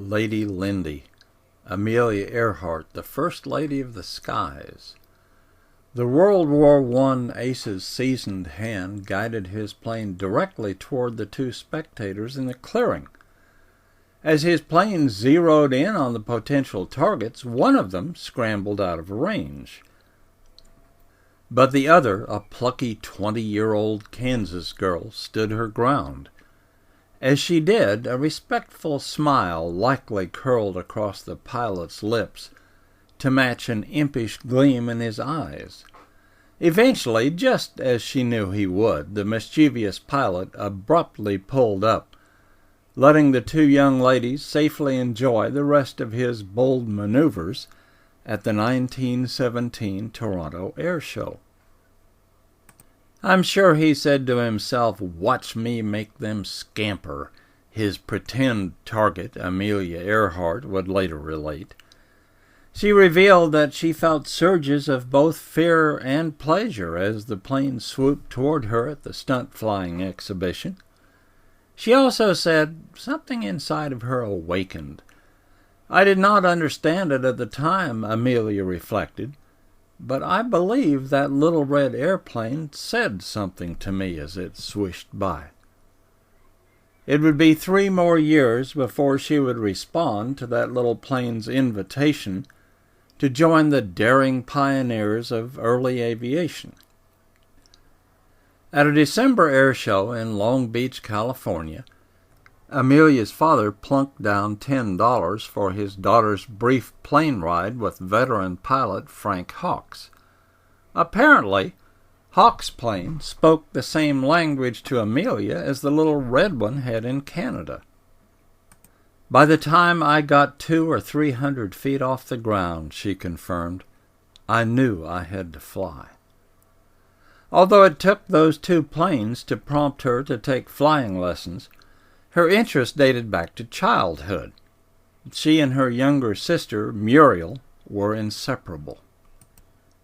Lady Lindy, Amelia Earhart, the First Lady of the Skies. The World War I ace's seasoned hand guided his plane directly toward the two spectators in the clearing. As his plane zeroed in on the potential targets, one of them scrambled out of range. But the other, a plucky 20-year-old Kansas girl, stood her ground. As she did, a respectful smile likely curled across the pilot's lips to match an impish gleam in his eyes. Eventually, just as she knew he would, the mischievous pilot abruptly pulled up, letting the two young ladies safely enjoy the rest of his bold maneuvers at the 1917 Toronto Air Show. "I'm sure he said to himself, 'Watch me make them scamper,'" his pretend target, Amelia Earhart, would later relate. She revealed that she felt surges of both fear and pleasure as the plane swooped toward her at the stunt flying exhibition. She also said something inside of her awakened. "I did not understand it at the time," Amelia reflected, "but I believe that little red airplane said something to me as it swished by." It would be 3 more years before she would respond to that little plane's invitation to join the daring pioneers of early aviation. At a December air show in Long Beach, California, Amelia's father plunked down $10 for his daughter's brief plane ride with veteran pilot Frank Hawks. Apparently, Hawks' plane spoke the same language to Amelia as the little red one had in Canada. "By the time I got 200 or 300 feet off the ground," she confirmed, "I knew I had to fly." Although it took those 2 planes to prompt her to take flying lessons, her interest dated back to childhood. She and her younger sister, Muriel, were inseparable.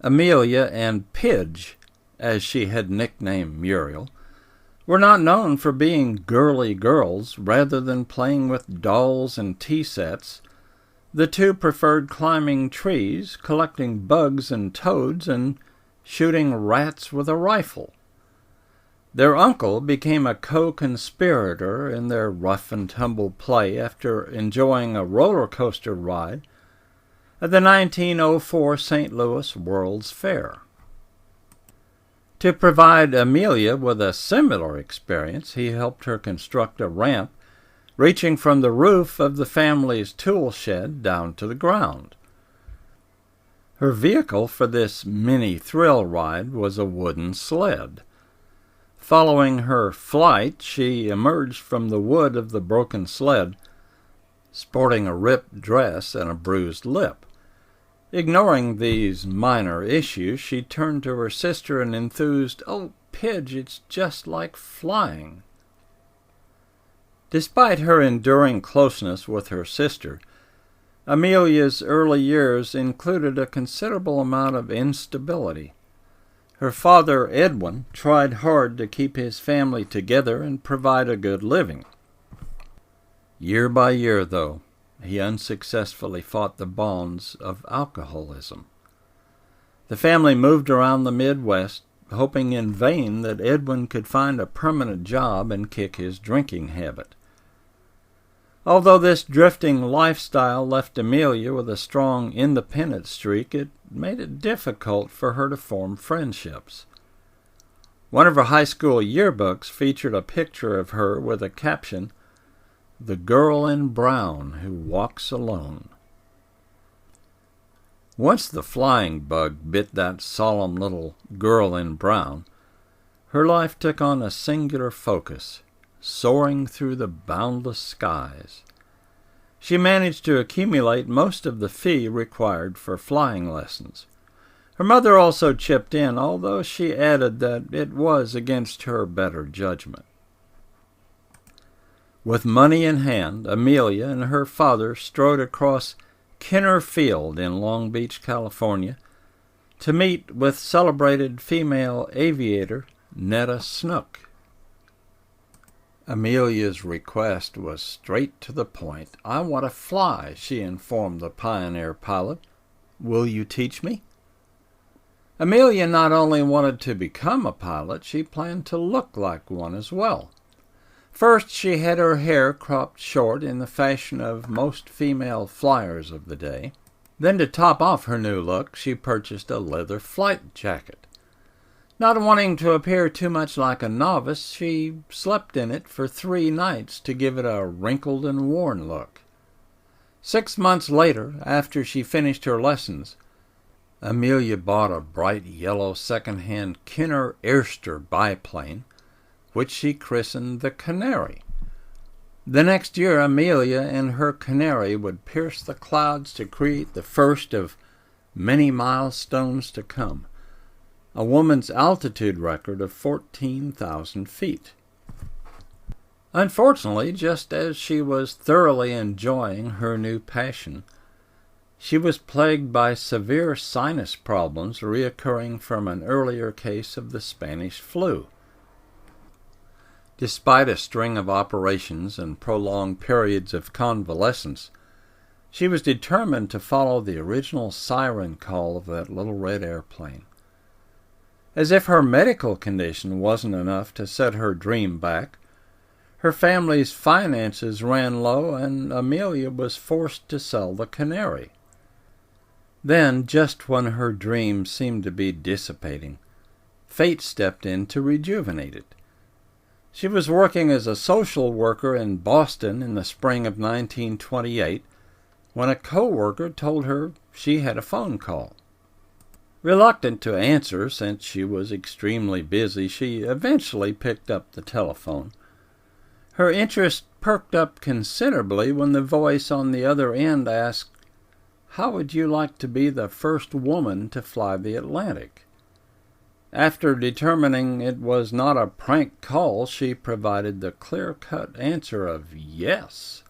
Amelia and Pidge, as she had nicknamed Muriel, were not known for being girly girls. Rather than playing with dolls and tea sets, the two preferred climbing trees, collecting bugs and toads, and shooting rats with a rifle. Their uncle became a co-conspirator in their rough-and-tumble play after enjoying a roller coaster ride at the 1904 St. Louis World's Fair. To provide Amelia with a similar experience, he helped her construct a ramp reaching from the roof of the family's tool shed down to the ground. Her vehicle for this mini-thrill ride was a wooden sled. Following her flight, she emerged from the wood of the broken sled, sporting a ripped dress and a bruised lip. Ignoring these minor issues, she turned to her sister and enthused, "Oh, Pidge, it's just like flying." Despite her enduring closeness with her sister, Amelia's early years included a considerable amount of instability. Her father, Edwin, tried hard to keep his family together and provide a good living. Year by year, though, he unsuccessfully fought the bonds of alcoholism. The family moved around the Midwest, hoping in vain that Edwin could find a permanent job and kick his drinking habit. Although this drifting lifestyle left Amelia with a strong independent streak, it made it difficult for her to form friendships. One of her high school yearbooks featured a picture of her with a caption, "The girl in brown who walks alone." Once the flying bug bit that solemn little girl in brown, her life took on a singular focus, soaring through the boundless skies. She managed to accumulate most of the fee required for flying lessons. Her mother also chipped in, although she added that it was against her better judgment. With money in hand, Amelia and her father strode across Kinner Field in Long Beach, California, to meet with celebrated female aviator Netta Snook. Amelia's request was straight to the point. "I want to fly," she informed the Pioneer pilot. "Will you teach me?" Amelia not only wanted to become a pilot, she planned to look like one as well. First, she had her hair cropped short in the fashion of most female flyers of the day. Then, to top off her new look, she purchased a leather flight jacket. Not wanting to appear too much like a novice, she slept in it for 3 nights to give it a wrinkled and worn look. 6 months later, after she finished her lessons, Amelia bought a bright yellow second-hand Kenner Airster biplane, which she christened the Canary. The next year, Amelia and her Canary would pierce the clouds to create the first of many milestones to come, a woman's altitude record of 14,000 feet. Unfortunately, just as she was thoroughly enjoying her new passion, she was plagued by severe sinus problems reoccurring from an earlier case of the Spanish flu. Despite a string of operations and prolonged periods of convalescence, she was determined to follow the original siren call of that little red airplane. As if her medical condition wasn't enough to set her dream back, her family's finances ran low and Amelia was forced to sell the Canary. Then, just when her dream seemed to be dissipating, fate stepped in to rejuvenate it. She was working as a social worker in Boston in the spring of 1928 when a co-worker told her she had a phone call. Reluctant to answer since she was extremely busy, she eventually picked up the telephone. Her interest perked up considerably when the voice on the other end asked, "How would you like to be the first woman to fly the Atlantic?" After determining it was not a prank call, she provided the clear-cut answer of yes.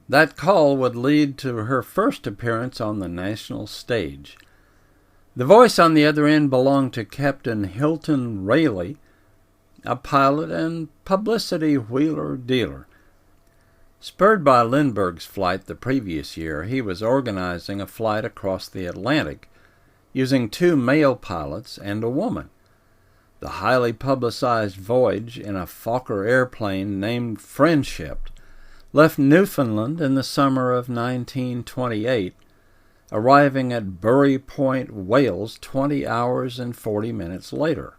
That call would lead to her first appearance on the national stage. The voice on the other end belonged to Captain Hilton Rayleigh, a pilot and publicity wheeler-dealer. Spurred by Lindbergh's flight the previous year, he was organizing a flight across the Atlantic using 2 male pilots and a woman. The highly publicized voyage in a Fokker airplane named Friendship left Newfoundland in the summer of 1928, arriving at Bury Point, Wales, 20 hours and 40 minutes later.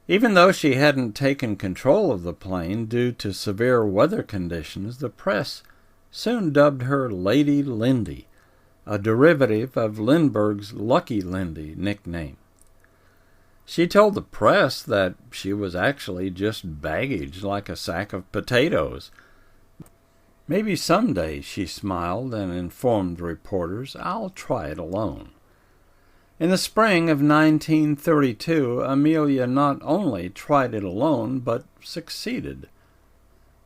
Even though she hadn't taken control of the plane due to severe weather conditions, the press soon dubbed her Lady Lindy, a derivative of Lindbergh's Lucky Lindy nickname. She told the press that she was actually just baggage like a sack of potatoes. "Maybe someday," she smiled and informed reporters, "I'll try it alone." In the spring of 1932, Amelia not only tried it alone, but succeeded.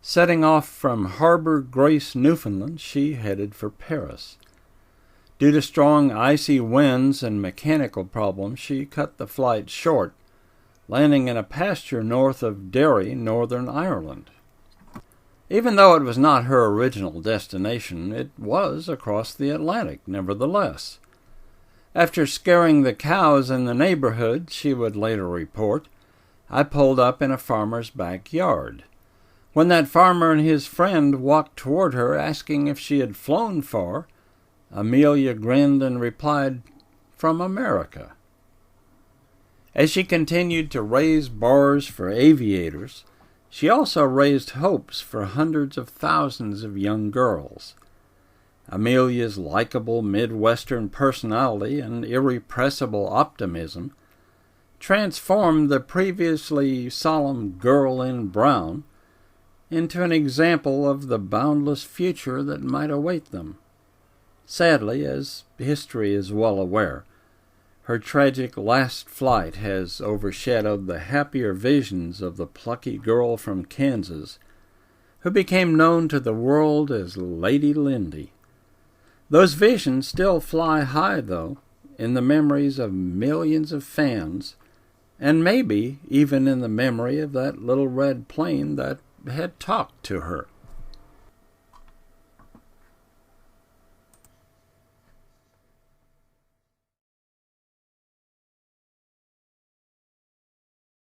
Setting off from Harbor Grace, Newfoundland, she headed for Paris. Due to strong icy winds and mechanical problems, she cut the flight short, landing in a pasture north of Derry, Northern Ireland. Even though it was not her original destination, it was across the Atlantic, nevertheless. After scaring the cows in the neighborhood, she would later report, I pulled up in a farmer's backyard. When that farmer and his friend walked toward her, asking if she had flown far, Amelia grinned and replied, "From America." As she continued to raise bars for aviators, she also raised hopes for hundreds of thousands of young girls. Amelia's likable Midwestern personality and irrepressible optimism transformed the previously solemn girl in brown into an example of the boundless future that might await them. Sadly, as history is well aware, her tragic last flight has overshadowed the happier visions of the plucky girl from Kansas, who became known to the world as Lady Lindy. Those visions still fly high, though, in the memories of millions of fans and maybe even in the memory of that little red plane that had talked to her.